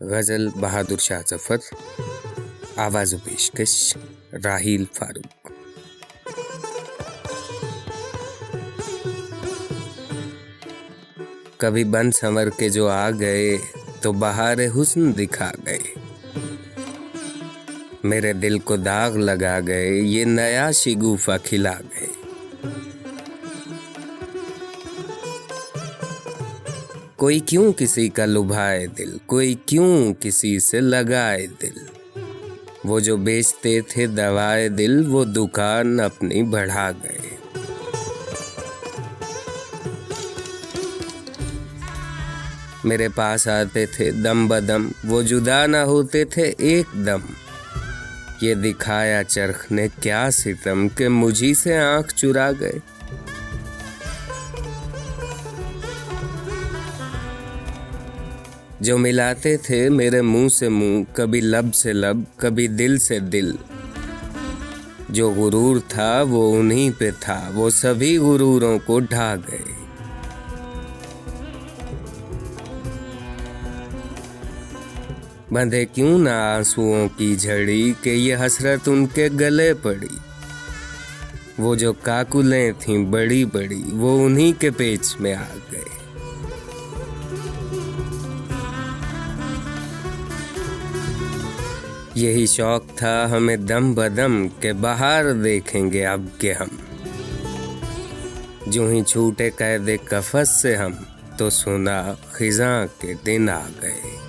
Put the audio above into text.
गज़ल बहादुर शाह ज़फ़र, आवाज़ पेशकश राहील फारूक। कभी बन संवर के जो आ गए तो बहार हुस्न दिखा गए, मेरे दिल को दाग लगा गए, ये नया शिगुफा खिला गए। कोई क्यों किसी का लुभाए दिल, कोई क्यों किसी से लगाए दिल, वो जो बेचते थे दवाए दिल वो दुकान अपनी बढ़ा गए। मेरे पास आते थे दम बदम, वो जुदा ना होते थे एकदम, ये दिखाया चरख ने क्या सितम के मुझी से आंख चुरा गए। जो मिलाते थे मेरे मुंह से मुंह, कभी लब से लब कभी दिल से दिल, जो गुरूर था वो उन्हीं पे था, वो सभी गुरूरों को ढा गए। बंधे क्यों ना आंसुओं की झड़ी कि ये हसरत उनके गले पड़ी, वो जो काकुलें थीं बड़ी बड़ी वो उन्हीं के पेच में आ गए। यही शौक था हमें दम बदम के बाहर देखेंगे अब के हम, जो ही छूटे कैद कफस से हम तो सुना खिज़ां के दिन आ गए।